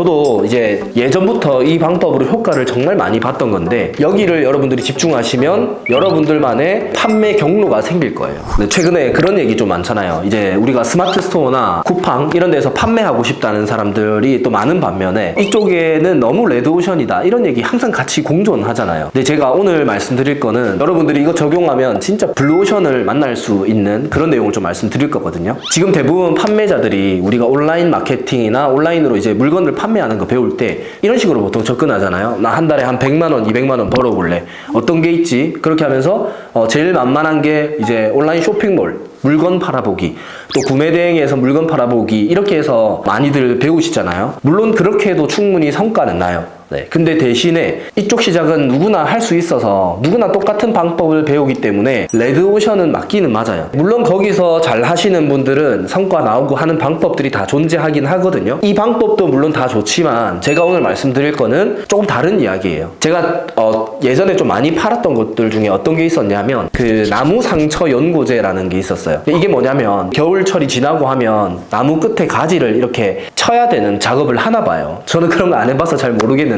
저도 이제 예전부터 이 방법으로 효과를 정말 많이 봤던 건데 여기를 여러분들이 집중하시면 여러분들만의 판매 경로가 생길 거예요. 근데 최근에 그런 얘기 좀 많잖아요. 이제 우리가 스마트 스토어나 쿠팡 이런 데서 판매하고 싶다는 사람들이 또 많은 반면에 이쪽에는 너무 레드오션이다 이런 얘기 항상 같이 공존하잖아요. 근데 제가 오늘 말씀드릴 거는 여러분들이 이거 적용하면 진짜 블루오션을 만날 수 있는 그런 내용을 좀 말씀드릴 거거든요. 지금 대부분 판매자들이 우리가 온라인 마케팅이나 온라인으로 이제 물건을 판매하는 거 배울 때 이런 식으로 보통 접근하잖아요. 나 한 달에 한 100만 원, 200만 원 벌어볼래. 어떤 게 있지? 그렇게 하면서 제일 만만한 게 이제 온라인 쇼핑몰 물건 팔아보기, 또 구매 대행에서 물건 팔아보기 이렇게 해서 많이들 배우시잖아요. 물론 그렇게 해도 충분히 성과는 나요. 네. 근데 대신에 이쪽 시작은 누구나 할 수 있어서 누구나 똑같은 방법을 배우기 때문에 레드오션은 맞기는 맞아요. 물론 거기서 잘 하시는 분들은 성과 나오고 하는 방법들이 다 존재하긴 하거든요. 이 방법도 물론 다 좋지만 제가 오늘 말씀드릴 거는 조금 다른 이야기예요. 제가 예전에 좀 많이 팔았던 것들 중에 어떤 게 있었냐면 그 나무 상처 연고제라는 게 있었어요. 이게 뭐냐면 겨울철이 지나고 하면 나무 끝에 가지를 이렇게 쳐야 되는 작업을 하나 봐요. 저는 그런 거 안 해봐서 잘 모르겠는데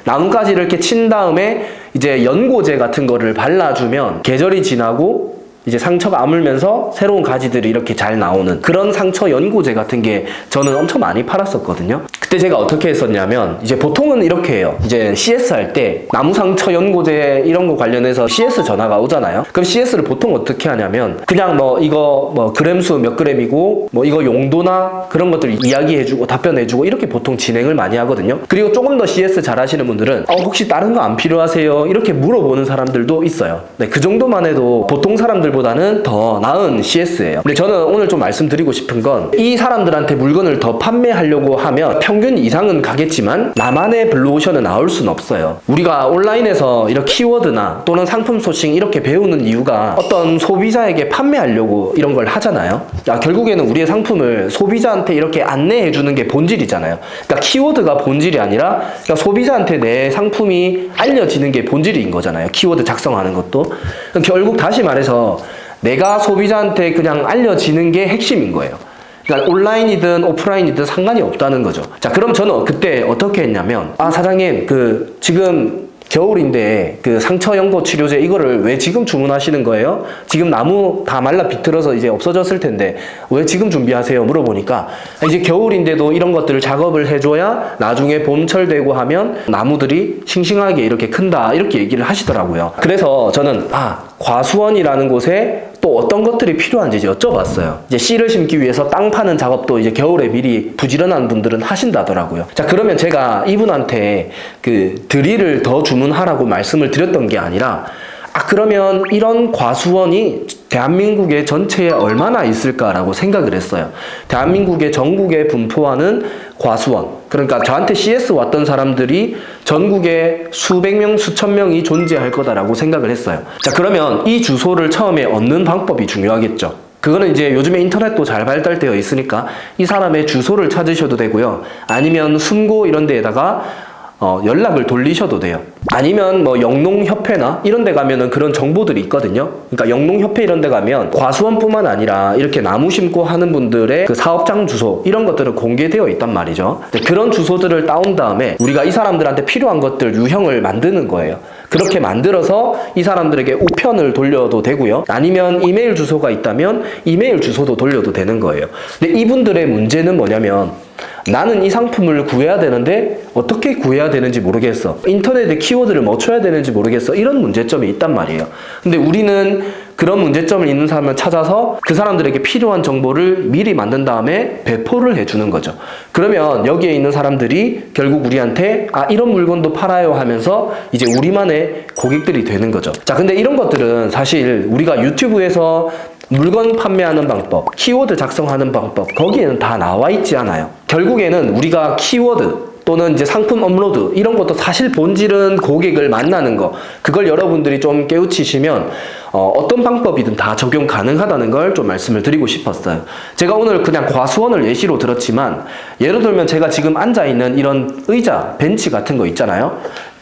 나뭇가지를 이렇게 친 다음에 이제 연고제 같은 거를 발라주면 계절이 지나고 이제 상처가 아물면서 새로운 가지들이 이렇게 잘 나오는 그런 상처 연고제 같은 게 저는 엄청 많이 팔았었거든요. 그때 제가 어떻게 했었냐면 이제 보통은 이렇게 해요. 이제 CS 할 때 나무 상처 연고제 이런 거 관련해서 CS 전화가 오잖아요. 그럼 CS를 보통 어떻게 하냐면 그냥 이거 그램수 몇 그램이고 이거 용도나 그런 것들 이야기해주고 답변해주고 이렇게 보통 진행을 많이 하거든요. 그리고 조금 더 CS 잘하시는 분들은 혹시 다른 거 안 필요하세요? 이렇게 물어보는 사람들도 있어요. 네, 그 정도만 해도 보통 사람들보다는 더 나은 CS예요. 근데 저는 오늘 좀 말씀드리고 싶은 건 이 사람들한테 물건을 더 판매하려고 하면 평균 이상은 가겠지만 나만의 블루오션은 나올 수는 없어요. 우리가 온라인에서 이런 키워드나 또는 상품 소싱 이렇게 배우는 이유가 어떤 소비자에게 판매하려고 이런 걸 하잖아요. 결국에는 우리의 상품을 소비자한테 이렇게 안내해 주는 게 본질이잖아요. 그러니까 키워드가 본질이 아니라 그러니까 소비자한테 내 상품이 알려지는 게 본질인 거잖아요. 키워드 작성하는 것도. 결국 다시 말해서 내가 소비자한테 그냥 알려지는 게 핵심인 거예요. 그러니까 온라인이든 오프라인이든 상관이 없다는 거죠. 자, 그럼 저는 그때 어떻게 했냐면 사장님 지금 겨울인데 상처 연고 치료제 이거를 왜 지금 주문하시는 거예요? 지금 나무 다 말라 비틀어서 이제 없어졌을 텐데 왜 지금 준비하세요? 물어보니까 이제 겨울인데도 이런 것들을 작업을 해줘야 나중에 봄철 되고 하면 나무들이 싱싱하게 이렇게 큰다 이렇게 얘기를 하시더라고요. 그래서 저는 과수원이라는 곳에 또 어떤 것들이 필요한지 이제 여쭤봤어요. 이제 씨를 심기 위해서 땅 파는 작업도 이제 겨울에 미리 부지런한 분들은 하신다더라고요. 자, 그러면 제가 이분한테 드릴을 더 주문하라고 말씀을 드렸던 게 아니라 그러면 이런 과수원이 대한민국의 전체에 얼마나 있을까라고 생각을 했어요. 대한민국의 전국에 분포하는 과수원, 그러니까 저한테 CS 왔던 사람들이 전국에 수백 명, 수천 명이 존재할 거다라고 생각을 했어요. 자, 그러면 이 주소를 처음에 얻는 방법이 중요하겠죠. 그거는 이제 요즘에 인터넷도 잘 발달되어 있으니까 이 사람의 주소를 찾으셔도 되고요. 아니면 숨고 이런 데에다가 연락을 돌리셔도 돼요. 아니면 영농협회나 이런 데 가면은 그런 정보들이 있거든요. 그러니까 영농협회 이런 데 가면 과수원뿐만 아니라 이렇게 나무 심고 하는 분들의 그 사업장 주소 이런 것들은 공개되어 있단 말이죠. 그런 주소들을 따온 다음에 우리가 이 사람들한테 필요한 것들 유형을 만드는 거예요. 그렇게 만들어서 이 사람들에게 우편을 돌려도 되고요. 아니면 이메일 주소가 있다면 이메일 주소도 돌려도 되는 거예요. 근데 이분들의 문제는 뭐냐면 나는 이 상품을 구해야 되는데 어떻게 구해야 되는지 모르겠어. 인터넷에 키워드를 뭐 쳐야 되는지 모르겠어. 이런 문제점이 있단 말이에요. 근데 우리는 그런 문제점을 있는 사람을 찾아서 그 사람들에게 필요한 정보를 미리 만든 다음에 배포를 해주는 거죠. 그러면 여기에 있는 사람들이 결국 우리한테 이런 물건도 팔아요 하면서 이제 우리만의 고객들이 되는 거죠. 자, 근데 이런 것들은 사실 우리가 유튜브에서 물건 판매하는 방법, 키워드 작성하는 방법 거기에는 다 나와 있지 않아요. 결국에는 우리가 키워드 또는 이제 상품 업로드 이런 것도 사실 본질은 고객을 만나는 거, 그걸 여러분들이 좀 깨우치시면 어떤 방법이든 다 적용 가능하다는 걸 좀 말씀을 드리고 싶었어요. 제가 오늘 그냥 과수원을 예시로 들었지만 예를 들면 제가 지금 앉아있는 이런 의자, 벤치 같은 거 있잖아요.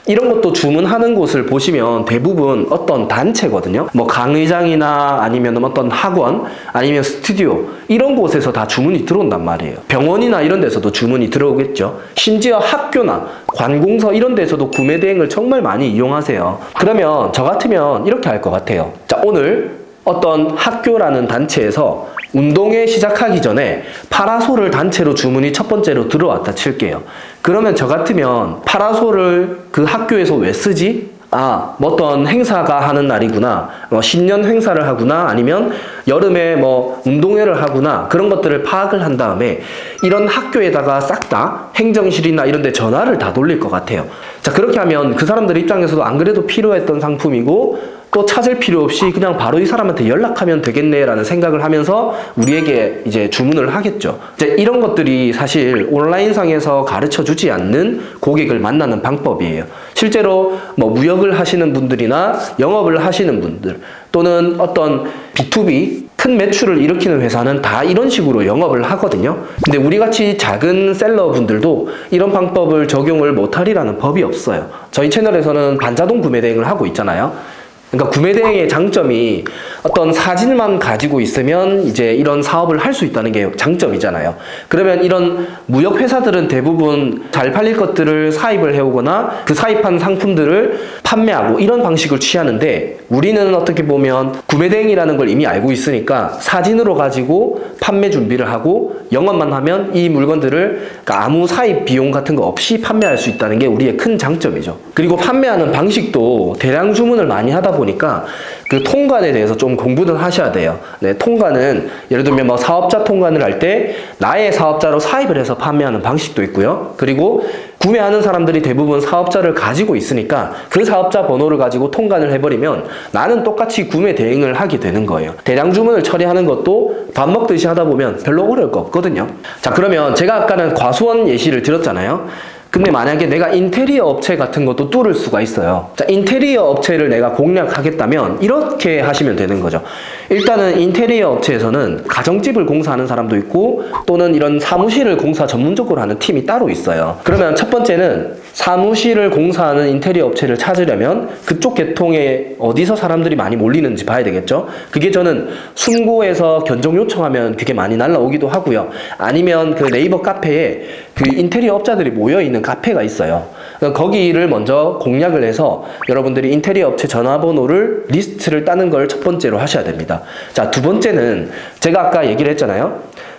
이런 것도 주문하는 곳을 보시면 대부분 어떤 단체거든요. 뭐 강의장이나 아니면 어떤 학원 아니면 스튜디오 이런 곳에서 다 주문이 들어온단 말이에요. 병원이나 이런 데서도 주문이 들어오겠죠. 심지어 학교나 관공서 이런 데서도 구매 대행을 정말 많이 이용하세요. 그러면 저 같으면 이렇게 할 것 같아요. 자, 오늘 어떤 학교라는 단체에서 운동회 시작하기 전에 파라솔을 단체로 주문이 첫 번째로 들어왔다 칠게요. 그러면 저 같으면 파라솔을 그 학교에서 왜 쓰지? 아, 뭐 어떤 행사가 하는 날이구나, 뭐 신년 행사를 하구나, 아니면 여름에 뭐 운동회를 하구나, 그런 것들을 파악을 한 다음에 이런 학교에다가 싹 다 행정실이나 이런 데 전화를 다 돌릴 것 같아요. 자, 그렇게 하면 그 사람들 입장에서도 안 그래도 필요했던 상품이고 또 찾을 필요 없이 그냥 바로 이 사람한테 연락하면 되겠네라는 생각을 하면서 우리에게 이제 주문을 하겠죠. 이제 이런 것들이 사실 온라인상에서 가르쳐 주지 않는 고객을 만나는 방법이에요. 실제로 뭐 무역을 하시는 분들이나 영업을 하시는 분들 또는 어떤 B2B 큰 매출을 일으키는 회사는 다 이런 식으로 영업을 하거든요. 근데 우리같이 작은 셀러분들도 이런 방법을 적용을 못하리라는 법이 없어요. 저희 채널에서는 반자동 구매 대행을 하고 있잖아요. 그러니까 구매 대행의 장점이 어떤 사진만 가지고 있으면 이제 이런 사업을 할 수 있다는 게 장점이잖아요. 그러면 이런 무역 회사들은 대부분 잘 팔릴 것들을 사입을 해오거나 그 사입한 상품들을 판매하고 이런 방식을 취하는데 우리는 어떻게 보면 구매 대행이라는 걸 이미 알고 있으니까 사진으로 가지고 판매 준비를 하고 영업만 하면 이 물건들을 그러니까 아무 사입 비용 같은 거 없이 판매할 수 있다는 게 우리의 큰 장점이죠. 그리고 판매하는 방식도 대량 주문을 많이 하다 보니까 그 통관에 대해서 좀 공부를 하셔야 돼요. 네, 통관은 예를 들면 뭐 사업자 통관을 할 때 나의 사업자로 사입을 해서 판매하는 방식도 있고요. 그리고 구매하는 사람들이 대부분 사업자를 가지고 있으니까 그 사업자 번호를 가지고 통관을 해버리면 나는 똑같이 구매 대행을 하게 되는 거예요. 대량 주문을 처리하는 것도 밥 먹듯이 하다 보면 별로 어려울 거 없거든요. 자, 그러면 제가 아까는 과수원 예시를 드렸잖아요. 근데 만약에 내가 인테리어 업체 같은 것도 뚫을 수가 있어요. 자, 인테리어 업체를 내가 공략하겠다면 이렇게 하시면 되는 거죠. 일단은 인테리어 업체에서는 가정집을 공사하는 사람도 있고 또는 이런 사무실을 공사 전문적으로 하는 팀이 따로 있어요. 그러면 첫 번째는 사무실을 공사하는 인테리어 업체를 찾으려면 그쪽 계통에 어디서 사람들이 많이 몰리는지 봐야 되겠죠. 그게 저는 숨고에서 견적 요청하면 그게 많이 날라오기도 하고요. 아니면 그 네이버 카페에 그 인테리어 업자들이 모여있는 카페가 있어요. 거기를 먼저 공략을 해서 여러분들이 인테리어 업체 전화번호를 리스트를 따는 걸 첫 번째로 하셔야 됩니다. 자, 두 번째는 제가 아까 얘기를 했잖아요.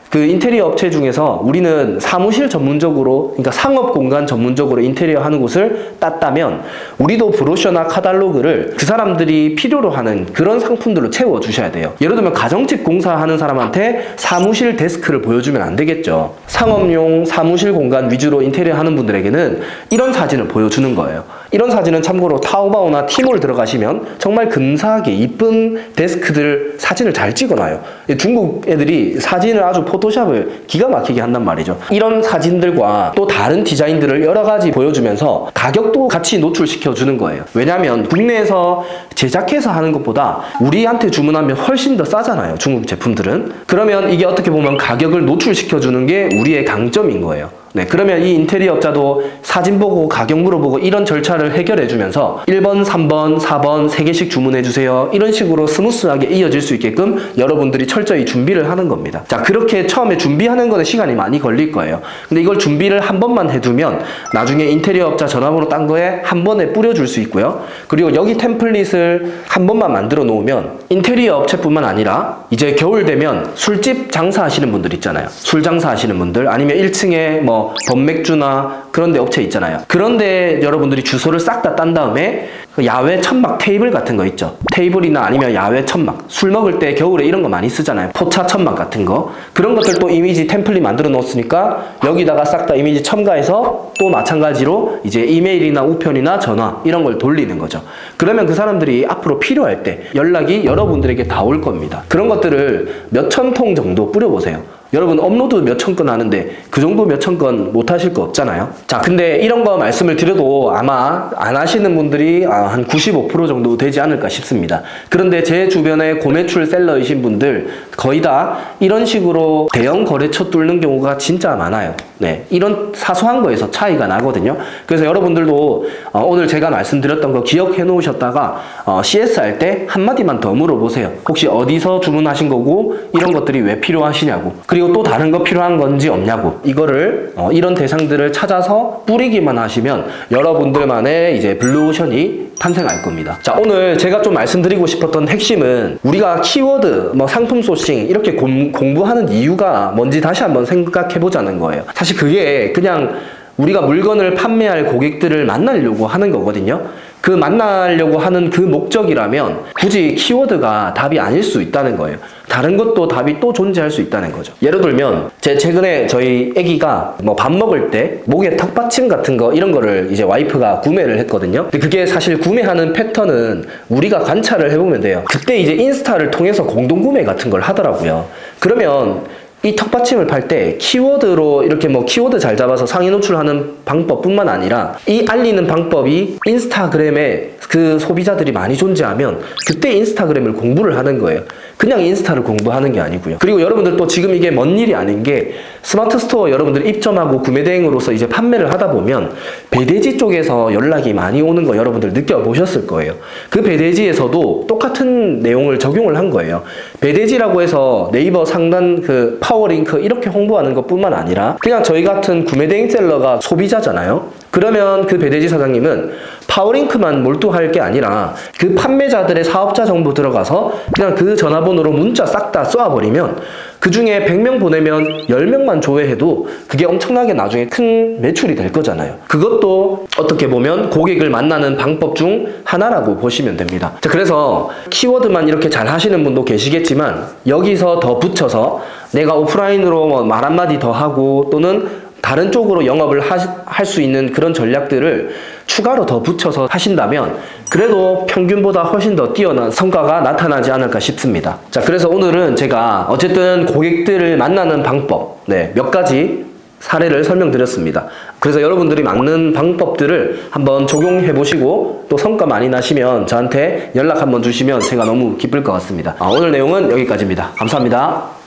그 인테리어 업체 중에서 우리는 사무실 전문적으로, 그러니까 상업 공간 전문적으로 인테리어 하는 곳을 땄다면 우리도 브로셔나 카탈로그를 그 사람들이 필요로 하는 그런 상품들로 채워 주셔야 돼요. 예를 들면 가정집 공사하는 사람한테 사무실 데스크를 보여주면 안 되겠죠. 상업용 사무실 공간 위주로 인테리어 하는 분들에게는 이런 사진을 보여주는 거예요. 이런 사진은 참고로 타오바오나 티몰 들어가시면 정말 근사하게 이쁜 데스크들 사진을 잘 찍어놔요. 중국 애들이 사진을 아주 포토샵을 기가 막히게 한단 말이죠. 이런 사진들과 또 다른 디자인들을 여러 가지 보여주면서 가격도 같이 노출시켜 주는 거예요. 왜냐하면 국내에서 제작해서 하는 것보다 우리한테 주문하면 훨씬 더 싸잖아요, 중국 제품들은. 그러면 이게 어떻게 보면 가격을 노출시켜 주는 게 우리의 강점인 거예요. 네, 그러면 이 인테리어 업자도 사진 보고 가격 물어보고 이런 절차를 해결해 주면서 1번, 3번, 4번 3개씩 주문해 주세요. 이런 식으로 스무스하게 이어질 수 있게끔 여러분들이 철저히 준비를 하는 겁니다. 자, 그렇게 처음에 준비하는 거는 시간이 많이 걸릴 거예요. 근데 이걸 준비를 한 번만 해두면 나중에 인테리어 업자 전화번호 딴 거에 한 번에 뿌려줄 수 있고요. 그리고 여기 템플릿을 한 번만 만들어 놓으면 인테리어 업체뿐만 아니라 이제 겨울 되면 술집 장사하시는 분들 있잖아요. 술 장사하시는 분들 아니면 1층에 뭐 범맥주나 그런 데 업체 있잖아요. 그런데 여러분들이 주소를 싹 다 딴 다음에 그 야외 천막 테이블 같은 거 있죠. 테이블이나 아니면 야외 천막. 술 먹을 때 겨울에 이런 거 많이 쓰잖아요. 포차 천막 같은 거. 그런 것들 또 이미지 템플릿 만들어 놓았으니까 여기다가 싹 다 이미지 첨가해서 또 마찬가지로 이제 이메일이나 우편이나 전화 이런 걸 돌리는 거죠. 그러면 그 사람들이 앞으로 필요할 때 연락이 여러분들에게 다 올 겁니다. 그런 것들을 몇천 통 정도 뿌려보세요. 여러분 업로드 몇천 건 하는데 그 정도 몇천 건 못 하실 거 없잖아요. 자, 근데 이런 거 말씀을 드려도 아마 안 하시는 분들이 한 95% 정도 되지 않을까 싶습니다. 그런데 제 주변에 고매출 셀러이신 분들 거의 다 이런 식으로 대형 거래처 뚫는 경우가 진짜 많아요. 네, 이런 사소한 거에서 차이가 나거든요. 그래서 여러분들도 오늘 제가 말씀드렸던 거 기억해 놓으셨다가 CS 할 때 한마디만 더 물어보세요. 혹시 어디서 주문하신 거고 이런 것들이 왜 필요하시냐고, 그리고 또 다른 거 필요한 건지 없냐고, 이거를 이런 대상들을 찾아서 뿌리기만 하시면 여러분들만의 이제 블루오션이 탄생할 겁니다. 자, 오늘 제가 좀 말씀드리고 싶었던 핵심은 우리가 키워드, 상품 소싱 이렇게 공부하는 이유가 뭔지 다시 한번 생각해 보자는 거예요. 사실 그게 그냥 우리가 물건을 판매할 고객들을 만나려고 하는 거거든요. 그 만나려고 하는 그 목적이라면 굳이 키워드가 답이 아닐 수 있다는 거예요. 다른 것도 답이 또 존재할 수 있다는 거죠. 예를 들면 최근에 저희 애기가 밥 먹을 때 목에 턱받침 같은 거 이런 거를 이제 와이프가 구매를 했거든요. 근데 그게 사실 구매하는 패턴은 우리가 관찰을 해보면 돼요. 그때 이제 인스타를 통해서 공동 구매 같은 걸 하더라고요. 그러면 이 턱받침을 팔 때 키워드로 이렇게 키워드 잘 잡아서 상위 노출하는 방법뿐만 아니라 이 알리는 방법이 인스타그램에 그 소비자들이 많이 존재하면 그때 인스타그램을 공부를 하는 거예요. 그냥 인스타를 공부하는 게 아니고요. 그리고 여러분들 또 지금 이게 먼 일이 아닌 게 스마트 스토어 여러분들 입점하고 구매 대행으로서 이제 판매를 하다 보면 배대지 쪽에서 연락이 많이 오는 거 여러분들 느껴보셨을 거예요. 그 배대지에서도 똑같은 내용을 적용을 한 거예요. 배대지라고 해서 네이버 상단 그 파워링크 이렇게 홍보하는 것뿐만 아니라 그냥 저희 같은 구매 대행 셀러가 소비자잖아요. 그러면 그 배대지 사장님은 파워링크만 몰두할 게 아니라 그 판매자들의 사업자 정보 들어가서 그냥 그 전화번호로 문자 싹 다 쏘아버리면 그 중에 100명 보내면 10명만 조회해도 그게 엄청나게 나중에 큰 매출이 될 거잖아요. 그것도 어떻게 보면 고객을 만나는 방법 중 하나라고 보시면 됩니다. 자, 그래서 키워드만 이렇게 잘 하시는 분도 계시겠지만 여기서 더 붙여서 내가 오프라인으로 말 한마디 더 하고 또는 다른 쪽으로 영업을 할 수 있는 그런 전략들을 추가로 더 붙여서 하신다면 그래도 평균보다 훨씬 더 뛰어난 성과가 나타나지 않을까 싶습니다. 자, 그래서 오늘은 제가 어쨌든 고객들을 만나는 방법, 몇 가지 사례를 설명드렸습니다. 그래서 여러분들이 맞는 방법들을 한번 적용해 보시고 또 성과 많이 나시면 저한테 연락 한번 주시면 제가 너무 기쁠 것 같습니다. 오늘 내용은 여기까지입니다. 감사합니다.